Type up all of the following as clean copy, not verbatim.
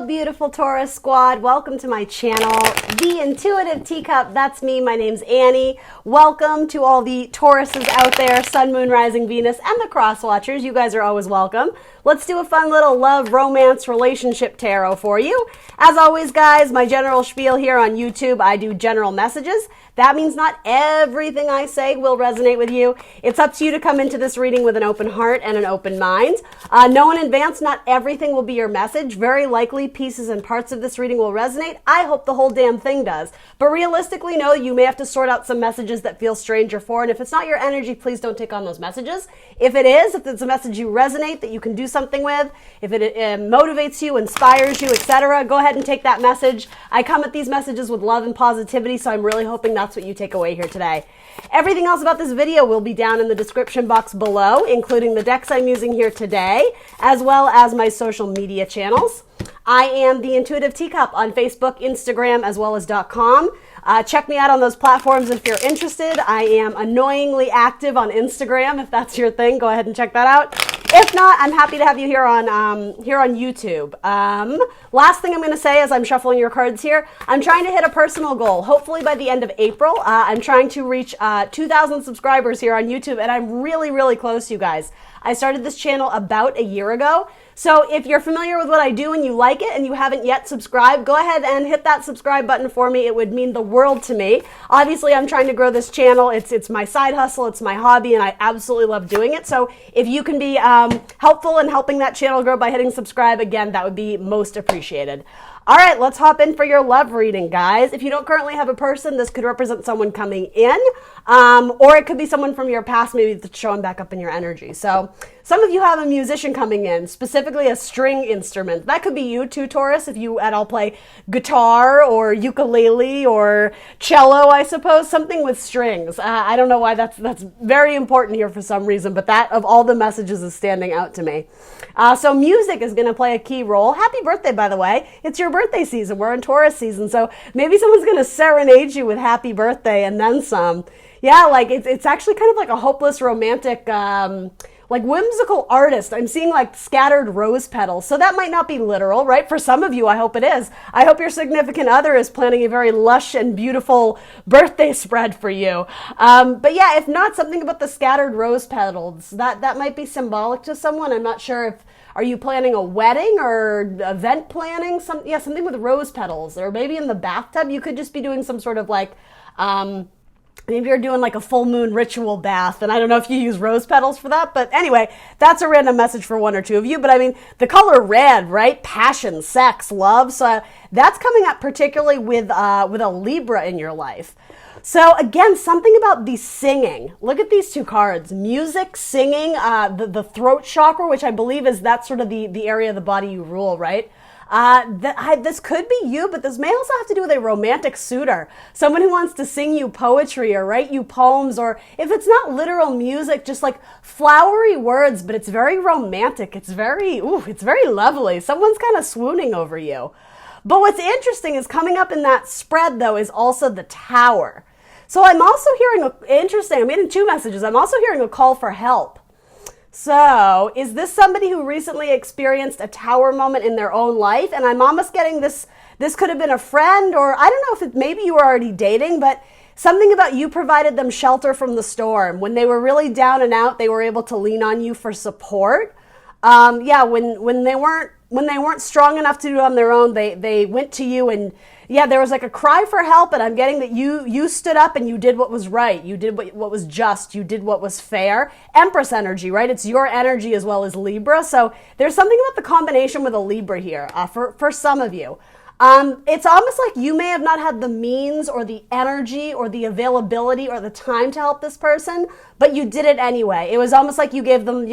Hello, beautiful Taurus squad. Welcome to my channel, The Intuitive Teacup. That's me. My name's Annie. Welcome to all the Tauruses out there, Sun, Moon, Rising, Venus, and the Cross Watchers. You guys are always welcome. Let's do a fun little love, romance, relationship tarot for you. As always, guys, my general spiel here on YouTube, I do general messages. That means not everything I say will resonate with you. It's up to you to come into this reading with an open heart and an open mind. Know in advance, not everything will be your message. Very likely pieces and parts of this reading will resonate. I hope the whole damn thing does. But realistically, no, you may have to sort out some messages that feel strange or foreign. If it's not your energy, please don't take on those messages. If it is, if it's a message you resonate, that you can do something with, if it motivates you, inspires you, etc., go ahead and take that message. I come at these messages with love and positivity, so I'm really hoping that's what you take away here today. Everything else about this video will be down in the description box below, including the decks I'm using here today, as well as my social media channels. I am The Intuitive Teacup on Facebook, Instagram, as well as .com. Check me out on those platforms if you're interested. I am annoyingly active on Instagram. If that's your thing, go ahead and check that out. If not, I'm happy to have you here on YouTube. Last thing I'm going to say as I'm shuffling your cards here, I'm trying to hit a personal goal. Hopefully by the end of April, I'm trying to reach 2,000 subscribers here on YouTube, and I'm really, really close, you guys. I started this channel about a year ago. So if you're familiar with what I do and you like it and you haven't yet subscribed, go ahead and hit that subscribe button for me. It would mean the world to me. Obviously, I'm trying to grow this channel. It's my side hustle. It's my hobby, and I absolutely love doing it. So if you can be helpful in helping that channel grow by hitting subscribe, again, that would be most appreciated. All right, let's hop in for your love reading, guys. If you don't currently have a person, this could represent someone coming in, or it could be someone from your past, maybe that's showing back up in your energy. So some of you have a musician coming in, specifically a string instrument. That could be you too, Taurus, if you at all play guitar or ukulele or cello, I suppose, something with strings. I don't know why that's very important here for some reason, but that of all the messages is standing out to me. So music is going to play a key role. Happy birthday, by the way. It's your birthday season. We're in Taurus season, so maybe someone's going to serenade you with happy birthday and then some. Yeah, like it's actually kind of like a hopeless romantic, like whimsical artist. I'm seeing like scattered rose petals. So that might not be literal, right? For some of you, I hope it is. I hope your significant other is planning a very lush and beautiful birthday spread for you. But yeah, if not, something about the scattered rose petals, that might be symbolic to someone. I'm not sure if, are you planning a wedding or event planning? Something with rose petals, or maybe in the bathtub. You could just be doing some sort of like, maybe you're doing like a full moon ritual bath, and I don't know if you use rose petals for that, but anyway, that's a random message for one or two of you. But I mean, the color red, right? Passion, sex, love. So that's coming up particularly with a Libra in your life. So again, something about the singing. Look at these two cards. Music, singing, the throat chakra, which I believe is that's sort of the area of the body you rule, right? This could be you, but this may also have to do with a romantic suitor. Someone who wants to sing you poetry or write you poems, or if it's not literal music, just like flowery words, but it's very romantic. It's very lovely. Someone's kind of swooning over you. But what's interesting is coming up in that spread, though, is also the Tower. So I'm also hearing, I'm getting two messages. I'm also hearing a call for help. So is this somebody who recently experienced a tower moment in their own life? And I'm almost getting this could have been a friend, or I don't know if maybe you were already dating, but something about you provided them shelter from the storm. When they were really down and out, they were able to lean on you for support. When they weren't strong enough to do it on their own, they went to you, and yeah, there was like a cry for help, and I'm getting that you stood up and you did what was right. You did what was just. You did what was fair. Empress energy, right? It's your energy as well as Libra. So there's something about the combination with a Libra here for some of you. It's almost like you may have not had the means or the energy or the availability or the time to help this person, but you did it anyway. It was almost like you gave them,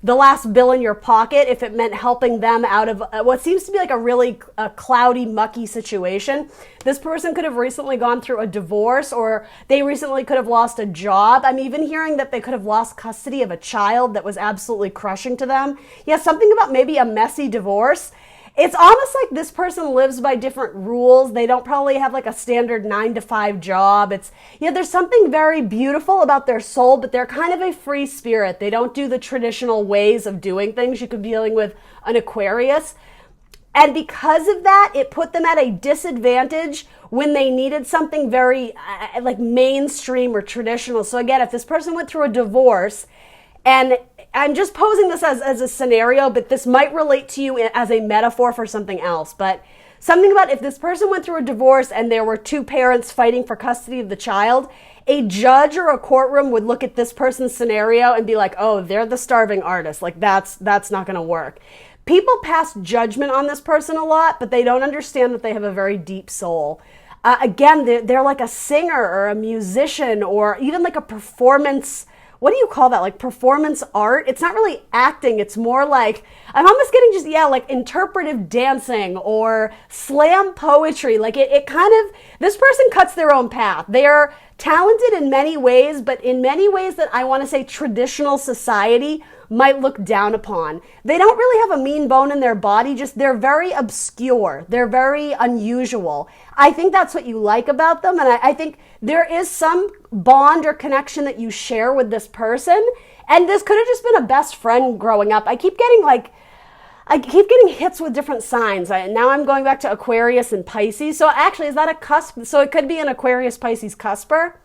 the last bill in your pocket if it meant helping them out of what seems to be like a really cloudy, mucky situation. This person could have recently gone through a divorce, or they recently could have lost a job. I'm even hearing that they could have lost custody of a child that was absolutely crushing to them. Yeah, something about maybe a messy divorce. It's almost like this person lives by different rules. They don't probably have like a standard 9-to-5 job. There's something very beautiful about their soul, but they're kind of a free spirit. They don't do the traditional ways of doing things. You could be dealing with an Aquarius. And because of that, it put them at a disadvantage when they needed something very like mainstream or traditional. So again, if this person went through a divorce, and I'm just posing this as a scenario, but this might relate to you as a metaphor for something else. But something about if this person went through a divorce and there were two parents fighting for custody of the child, a judge or a courtroom would look at this person's scenario and be like, oh, they're the starving artist. Like that's not going to work. People pass judgment on this person a lot, but they don't understand that they have a very deep soul. Again, they're like a singer or a musician or even like a performance. What do you call that? Like performance art? It's not really acting. It's more like, I'm almost getting like interpretive dancing or slam poetry. Like it kind of, this person cuts their own path. They are talented in many ways, but in many ways that I want to say traditional society might look down upon. They don't really have a mean bone in their body, just they're very obscure. They're very unusual. I think that's what you like about them, and I think there is some bond or connection that you share with this person, and this could have just been a best friend growing up. I keep getting hits with different signs. Now I'm going back to Aquarius and Pisces. So actually, is that a cusp? So it could be an Aquarius-Pisces cusper,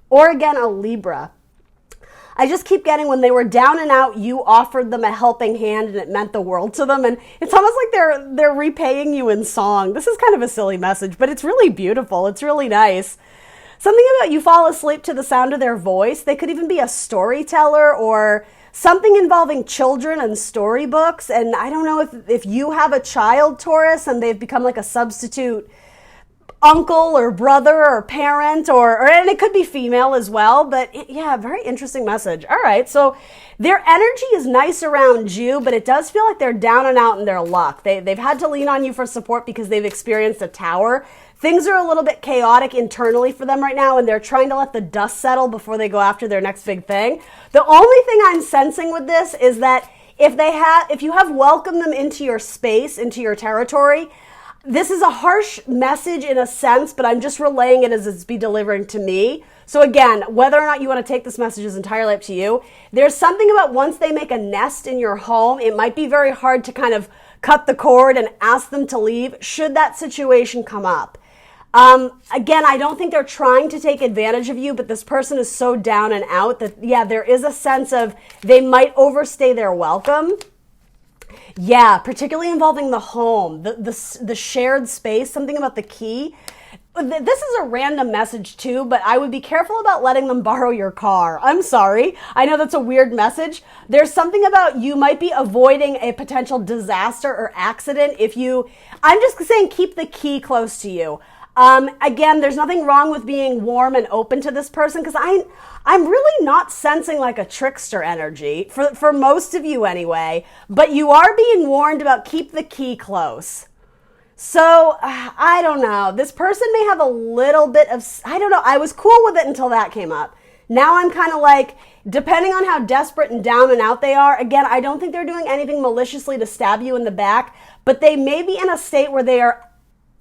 or again, a Libra. I just keep getting when they were down and out, you offered them a helping hand and it meant the world to them. And it's almost like they're repaying you in song. This is kind of a silly message, but it's really beautiful. It's really nice. Something about you fall asleep to the sound of their voice. They could even be a storyteller or something involving children and storybooks. And I don't know if you have a child, Taurus, and they've become like a substitute uncle or brother or parent and it could be female as well, but yeah, very interesting message. All right, so their energy is nice around you, but it does feel like they're down and out in their luck. They've had to lean on you for support because they've experienced a tower. Things are a little bit chaotic internally for them right now, and they're trying to let the dust settle before they go after their next big thing. The only thing I'm sensing with this is that if you have welcomed them into your space, into your territory, this is a harsh message in a sense, but I'm just relaying it as it's be delivering to me. So again, whether or not you want to take this message is entirely up to you. There's something about once they make a nest in your home, it might be very hard to kind of cut the cord and ask them to leave should that situation come up. Again, I don't think they're trying to take advantage of you, but this person is so down and out that, yeah, there is a sense of they might overstay their welcome. Yeah, particularly involving the home, the shared space, something about the key. This is a random message too, but I would be careful about letting them borrow your car. I'm sorry. I know that's a weird message. There's something about you might be avoiding a potential disaster or accident I'm just saying keep the key close to you. Again, there's nothing wrong with being warm and open to this person because I'm really not sensing like a trickster energy for most of you anyway, but you are being warned about keep the key close. So I don't know. This person may have a little bit of, I don't know. I was cool with it until that came up. Now I'm kind of like, depending on how desperate and down and out they are, again, I don't think they're doing anything maliciously to stab you in the back, but they may be in a state where they are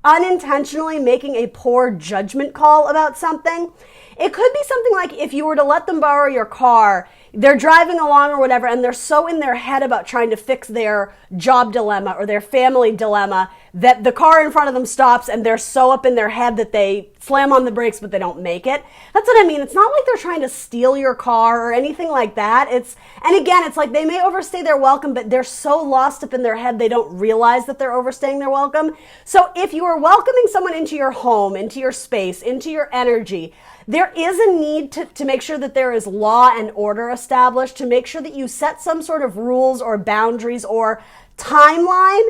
unintentionally making a poor judgment call about something. It could be something like if you were to let them borrow your car, they're driving along or whatever, and they're so in their head about trying to fix their job dilemma or their family dilemma that the car in front of them stops and they're so up in their head that they slam on the brakes but they don't make it. That's what I mean. It's not like they're trying to steal your car or anything like that. And again, it's like they may overstay their welcome, but they're so lost up in their head they don't realize that they're overstaying their welcome. So if you are welcoming someone into your home, into your space, into your energy, there is a need to make sure that there is law and order established, to make sure that you set some sort of rules or boundaries or timeline.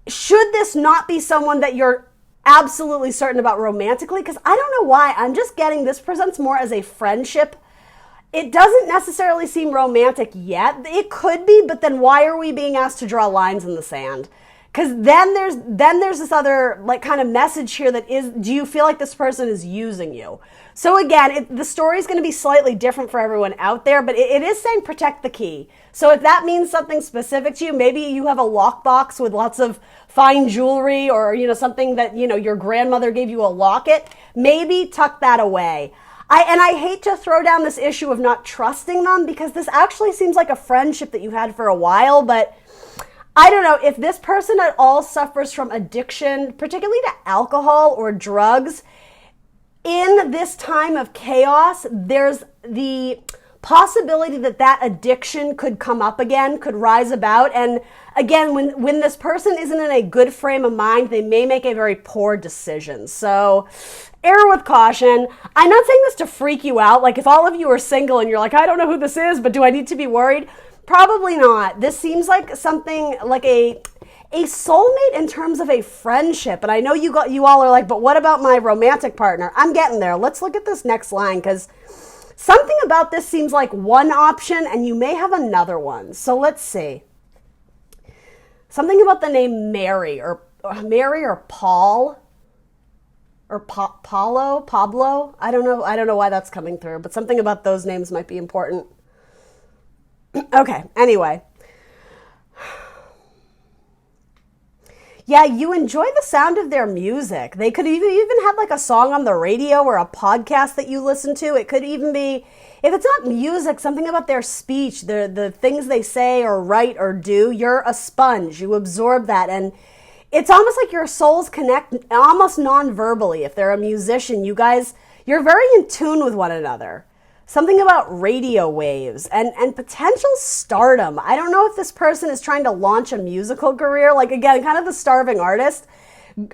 Should this not be someone that you're absolutely certain about romantically? Because I don't know why. I'm just getting this presents more as a friendship. It doesn't necessarily seem romantic yet. It could be, but then why are we being asked to draw lines in the sand? Because then there's this other like kind of message here that is, do you feel like this person is using you? So again, the story is going to be slightly different for everyone out there, but it is saying protect the key. So if that means something specific to you, maybe you have a lockbox with lots of fine jewelry or, something that, your grandmother gave you a locket, maybe tuck that away. I hate to throw down this issue of not trusting them because this actually seems like a friendship that you had for a while, but I don't know if this person at all suffers from addiction, particularly to alcohol or drugs. In this time of chaos, there's the possibility that that addiction could come up again, could rise about. And again, when this person isn't in a good frame of mind, they may make a very poor decision. So err with caution. I'm not saying this to freak you out. Like if all of you are single and you're like, I don't know who this is, but do I need to be worried? Probably not. This seems like something like a soulmate in terms of a friendship. And I know you all are like, but what about my romantic partner? I'm getting there. Let's look at this next line, because something about this seems like one option and you may have another one. So let's see. Something about the name Mary or Paul or Pablo. I don't know why that's coming through, but something about those names might be important. Okay, anyway. Yeah, you enjoy the sound of their music. They could even have like a song on the radio or a podcast that you listen to. It could even be, if it's not music, something about their speech, the things they say or write or do. You're a sponge. You absorb that. And it's almost like your souls connect almost non-verbally. If they're a musician, you're very in tune with one another. Something about radio waves and potential stardom. I don't know if this person is trying to launch a musical career, like again, kind of the starving artist.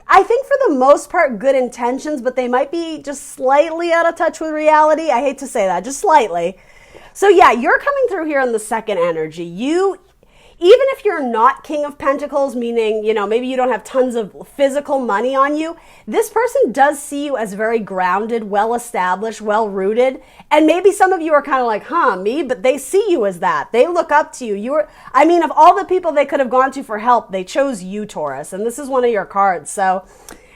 I think for the most part, good intentions, but they might be just slightly out of touch with reality. I hate to say that, just slightly. So yeah, you're coming through here in the second energy. Even if you're not King of Pentacles, meaning, maybe you don't have tons of physical money on you, this person does see you as very grounded, well-established, well-rooted. And maybe some of you are kind of like, me? But they see you as that. They look up to you. Of all the people they could have gone to for help, they chose you, Taurus. And this is one of your cards. So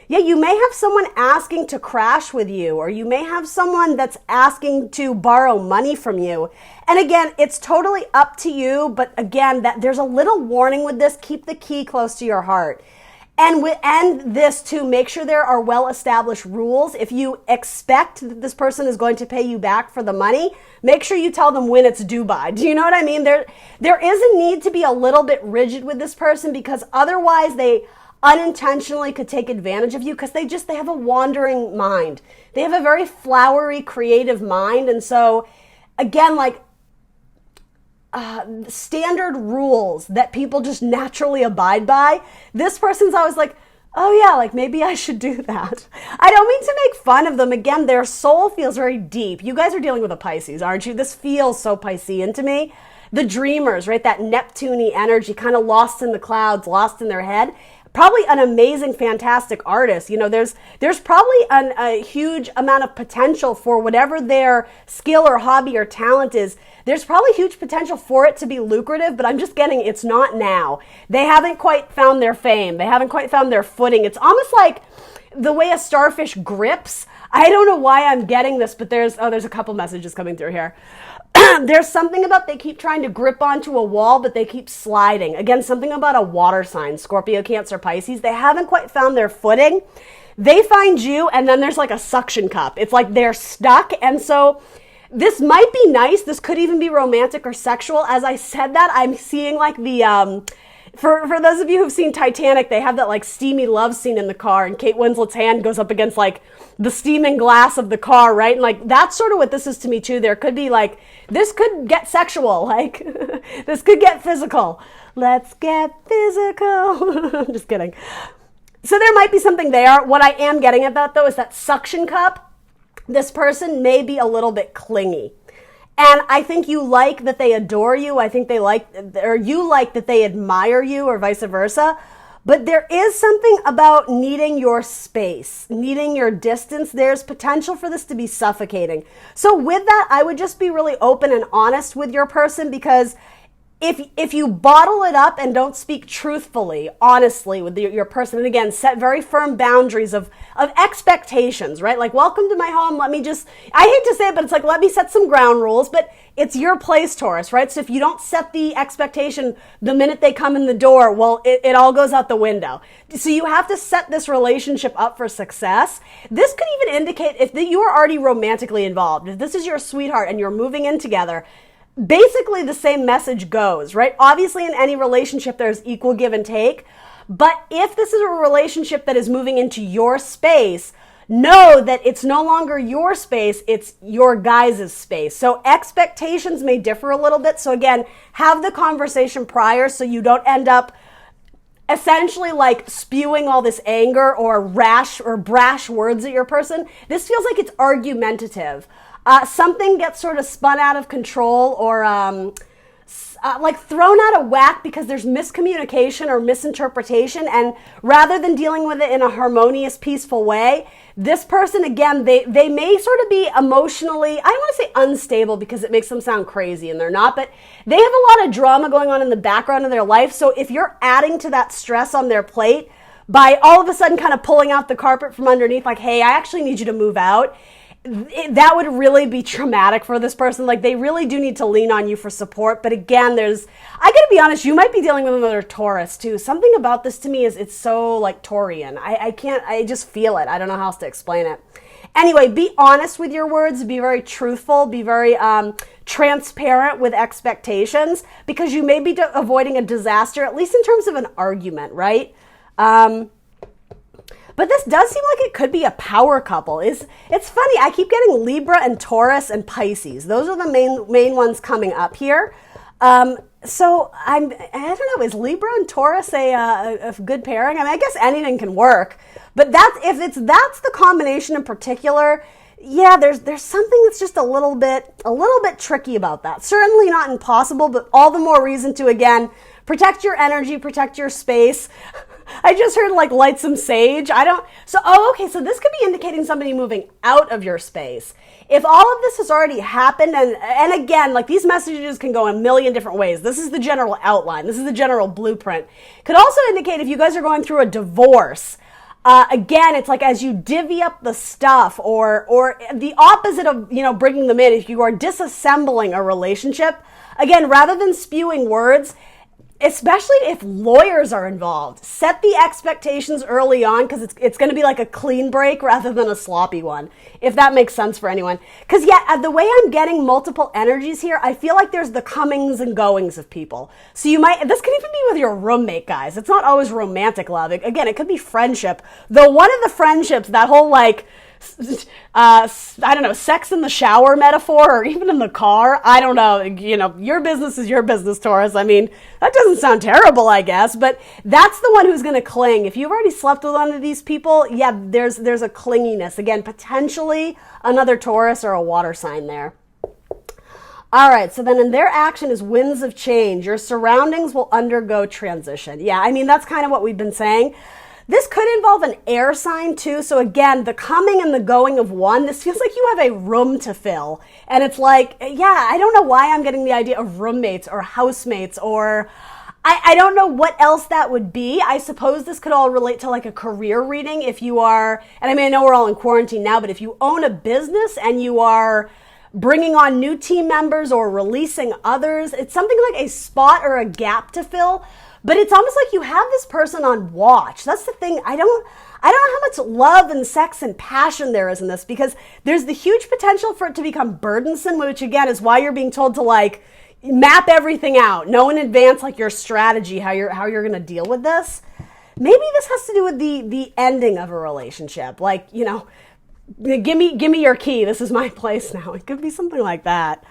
yeah, you may have someone asking to crash with you, or you may have someone that's asking to borrow money from you. And again, it's totally up to you. But again, there's a little warning with this. Keep the key close to your heart. And this too, make sure there are well-established rules. If you expect that this person is going to pay you back for the money, make sure you tell them when it's due by. Do you know what I mean? There is a need to be a little bit rigid with this person, because otherwise they unintentionally could take advantage of you, because they have a wandering mind. They have a very flowery, creative mind. And so again, like standard rules that people just naturally abide by, this person's always like, oh yeah, like maybe I should do that. I don't mean to make fun of them. Again, their soul feels very deep. You guys are dealing with a Pisces, aren't you? This feels so Piscean to me. The dreamers, right? That Neptune-y energy, kind of lost in the clouds, lost in their head. Probably an amazing, fantastic artist. There's probably a huge amount of potential for whatever their skill or hobby or talent is. There's probably huge potential for it to be lucrative, but I'm just getting it's not now. They haven't quite found their fame. They haven't quite found their footing. It's almost like the way a starfish grips. I don't know why I'm getting this, but there's a couple messages coming through here. There's something about they keep trying to grip onto a wall, but they keep sliding. Again, something about a water sign, Scorpio, Cancer, Pisces. They haven't quite found their footing. They find you, and then there's like a suction cup. It's like they're stuck. And so this might be nice. This could even be romantic or sexual. As I said that, I'm seeing like the... For those of you who've seen Titanic, they have that like steamy love scene in the car, and Kate Winslet's hand goes up against like the steaming glass of the car, right? And like that's sort of what this is to me too. There could be like, this could get sexual, like this could get physical. Let's get physical. I'm just kidding. So there might be something there. What I am getting at that though is that suction cup. This person may be a little bit clingy. And I think you like that they adore you. I think you like that they admire you, or vice versa. But there is something about needing your space, needing your distance. There's potential for this to be suffocating. So with that, I would just be really open and honest with your person, because if you bottle it up and don't speak truthfully, honestly with your person, and again, set very firm boundaries of expectations, right? Like, welcome to my home. I hate to say it, but it's like, let me set some ground rules, but it's your place, Taurus, right? So if you don't set the expectation the minute they come in the door, well, it all goes out the window. So you have to set this relationship up for success. This could even indicate if you are already romantically involved, if this is your sweetheart and you're moving in together, basically the same message goes, right? Obviously, in any relationship, there's equal give and take. But if this is a relationship that is moving into your space, know that it's no longer your space, it's your guys' space. So expectations may differ a little bit. So again, have the conversation prior so you don't end up essentially like spewing all this anger or rash or brash words at your person. This feels like it's argumentative. Something gets sort of spun out of control or like thrown out of whack because there's miscommunication or misinterpretation, and rather than dealing with it in a harmonious, peaceful way, this person, again, they may sort of be emotionally, I don't want to say unstable because it makes them sound crazy and they're not, but they have a lot of drama going on in the background of their life. So if you're adding to that stress on their plate by all of a sudden kind of pulling out the carpet from underneath, like, hey, I actually need you to move out, that would really be traumatic for this person. Like, they really do need to lean on you for support. But again, I gotta be honest, you might be dealing with another Taurus too. Something about this to me is it's so like Taurian. I just feel it. I don't know how else to explain it. Anyway, be honest with your words, be very truthful, be very transparent with expectations, because you may be avoiding a disaster, at least in terms of an argument, right? But this does seem like it could be a power couple. It's funny, I keep getting Libra and Taurus and Pisces. Those are the main ones coming up here. So I don't know, is Libra and Taurus a good pairing? I mean, I guess anything can work. But that's the combination in particular, yeah, there's something that's just a little bit tricky about that. Certainly not impossible, but all the more reason to, again, protect your energy, protect your space. I just heard like light some sage. Okay, so this could be indicating somebody moving out of your space. If all of this has already happened, and again, like these messages can go a million different ways. This is the general outline. This is the general blueprint. Could also indicate if you guys are going through a divorce. Again, it's like as you divvy up the stuff or the opposite of, bringing them in, if you are disassembling a relationship, again, rather than spewing words, especially if lawyers are involved, set the expectations early on, because it's going to be like a clean break rather than a sloppy one, if that makes sense for anyone. Because the way I'm getting multiple energies here, I feel like there's the comings and goings of people. So this could even be with your roommate, guys. It's not always romantic love. Again, it could be friendship. Though one of the friendships, that whole like, I don't know, sex in the shower metaphor, or even in the car. I don't know. Your business is your business, Taurus. I mean, that doesn't sound terrible, I guess, but that's the one who's going to cling. If you've already slept with one of these people, yeah, there's a clinginess. Again, potentially another Taurus or a water sign there. All right, so then in their action is winds of change. Your surroundings will undergo transition. Yeah, I mean, that's kind of what we've been saying. This could involve an air sign too. So again, the coming and the going of one, this feels like you have a room to fill. And it's like, yeah, I don't know why I'm getting the idea of roommates or housemates, or I don't know what else that would be. I suppose this could all relate to like a career reading if you are, and I mean, I know we're all in quarantine now, but if you own a business and you are bringing on new team members or releasing others, it's something like a spot or a gap to fill. But it's almost like you have this person on watch. That's the thing. I don't know how much love and sex and passion there is in this, because there's the huge potential for it to become burdensome, which again is why you're being told to like map everything out, know in advance like your strategy, how you're going to deal with this. Maybe this has to do with the ending of a relationship. Like, give me your key. This is my place now. It could be something like that.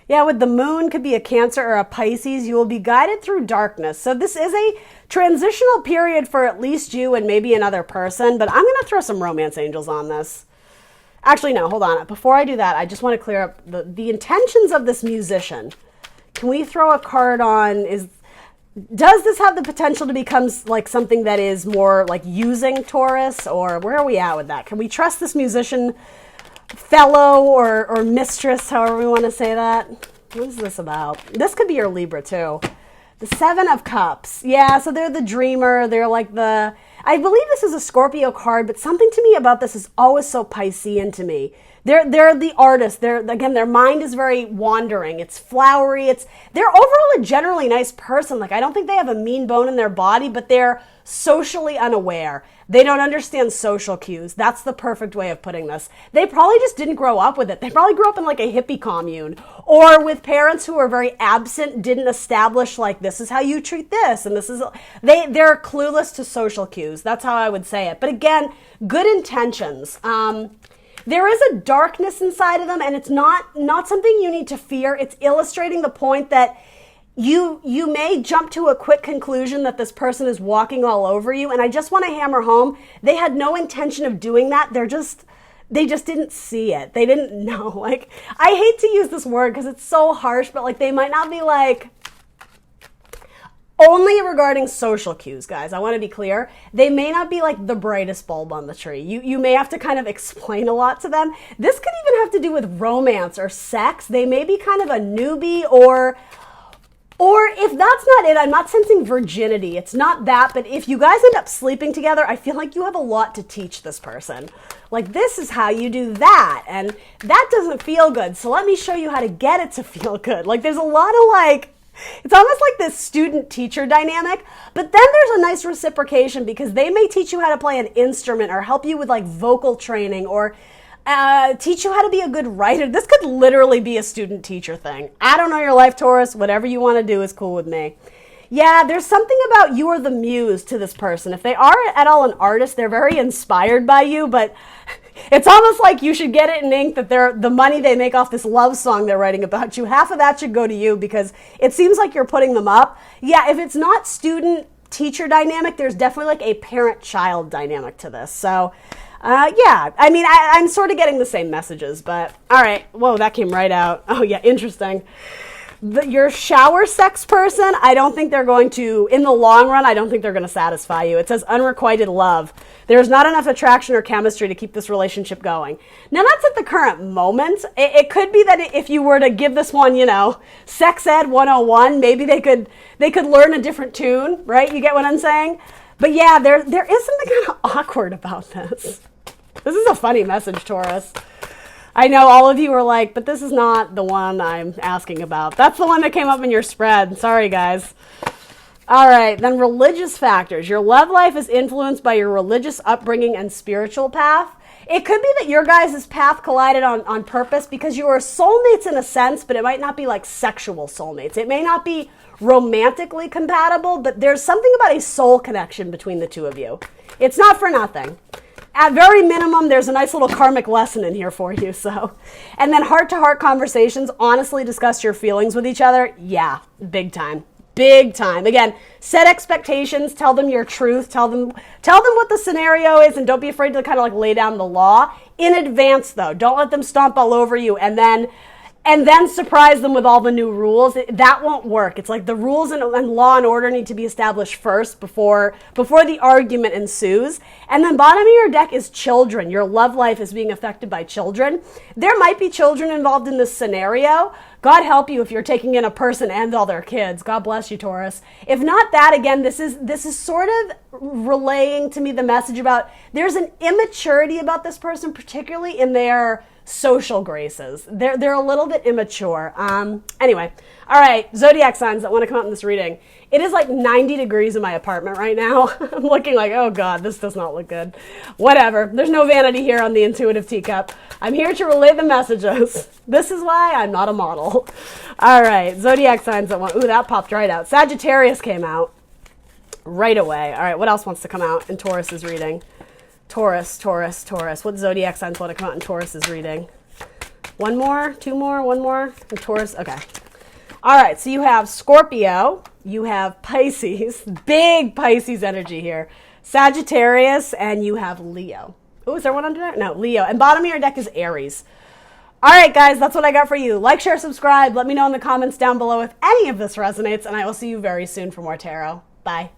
Yeah, with the moon, could be a Cancer or a Pisces. You will be guided through darkness. So this is a transitional period for at least you and maybe another person, but I'm going to throw some romance angels on this. Actually, no, hold on. Before I do that, I just want to clear up the intentions of this musician. Can we throw a card on? Does this have the potential to become like something that is more like using Taurus, or where are we at with that? Can we trust this musician fellow or mistress, however we want to say that? What is this about? This could be your Libra too. The Seven of Cups. Yeah, so they're the dreamer. They're like I believe this is a Scorpio card, but something to me about this is always so Piscean to me. They're the artist. Again, their mind is very wandering. It's flowery. They're overall a generally nice person. Like, I don't think they have a mean bone in their body, but they're socially unaware. They don't understand social cues. That's the perfect way of putting this. They probably just didn't grow up with it. They probably grew up in like a hippie commune, or with parents who are very absent, didn't establish like, this is how you treat this, and they're clueless to social cues. That's how I would say it. But again, good intentions. There is a darkness inside of them, and it's not something you need to fear. It's illustrating the point that you may jump to a quick conclusion that this person is walking all over you. And I just want to hammer home, they had no intention of doing that. They just didn't see it. They didn't know. Like, I hate to use this word because it's so harsh, but like, they might not be like, only regarding social cues, guys. I want to be clear. They may not be like the brightest bulb on the tree. You may have to kind of explain a lot to them. This could even have to do with romance or sex. They may be kind of a newbie, or if that's not it, I'm not sensing virginity. It's not that, but if you guys end up sleeping together, I feel like you have a lot to teach this person. Like, this is how you do that, and that doesn't feel good. So let me show you how to get it to feel good. Like, there's a lot of like, it's almost like this student-teacher dynamic, but then there's a nice reciprocation because they may teach you how to play an instrument or help you with like vocal training, or teach you how to be a good writer. This could literally be a student-teacher thing. I don't know your life, Taurus. Whatever you want to do is cool with me. Yeah, there's something about you are the muse to this person. If they are at all an artist, they're very inspired by you, but it's almost like you should get it in ink that the money they make off this love song they're writing about you, half of that should go to you because it seems like you're putting them up. Yeah, if it's not student-teacher dynamic, there's definitely like a parent-child dynamic to this. So, yeah, I mean, I'm sort of getting the same messages, but all right. Whoa, that came right out. Oh, yeah, interesting. Your shower sex person, I don't think they're going to, in the long run, I don't think they're going to satisfy you. It says unrequited love. There's not enough attraction or chemistry to keep this relationship going. Now, that's at the current moment. It could be that if you were to give this one, sex ed 101, maybe they could learn a different tune, right? You get what I'm saying? But yeah, there is something kind of awkward about this. This is a funny message, Taurus. I know all of you are like, but this is not the one I'm asking about. That's the one that came up in your spread. Sorry, guys. All right, then religious factors. Your love life is influenced by your religious upbringing and spiritual path. It could be that your guys' path collided on purpose because you are soulmates in a sense, but it might not be like sexual soulmates. It may not be romantically compatible, but there's something about a soul connection between the two of you. It's not for nothing. At very minimum, there's a nice little karmic lesson in here for you. So, and then heart-to-heart conversations, honestly discuss your feelings with each other. Yeah, big time. Big time. Again, set expectations, tell them your truth, tell them what the scenario is, and don't be afraid to kind of like lay down the law in advance though. Don't let them stomp all over you and then surprise them with all the new rules. That won't work. It's like the rules and law and order need to be established first before the argument ensues. And then bottom of your deck is children. Your love life is being affected by children. There might be children involved in this scenario. God help you if you're taking in a person and all their kids. God bless you, Taurus. If not that, again, this is sort of relaying to me the message about there's an immaturity about this person, particularly in their social graces. They're a little bit immature. Anyway, all right, zodiac signs that want to come out in this reading. It is like 90 degrees in my apartment right now. I'm looking like, oh God, this does not look good. Whatever. There's no vanity here on the Intuitive Teacup. I'm here to relay the messages. This is why I'm not a model. All right, zodiac signs that want, ooh, that popped right out. Sagittarius came out right away. All right, what else wants to come out in Taurus's reading? Taurus. What zodiac signs want to come out in Taurus's reading? One more, two more, one more. And Taurus, okay. All right, so you have Scorpio, you have Pisces, big Pisces energy here, Sagittarius, and you have Leo. Oh, is there one under there? No, Leo. And bottom of your deck is Aries. All right, guys, that's what I got for you. Like, share, subscribe. Let me know in the comments down below if any of this resonates, and I will see you very soon for more tarot. Bye.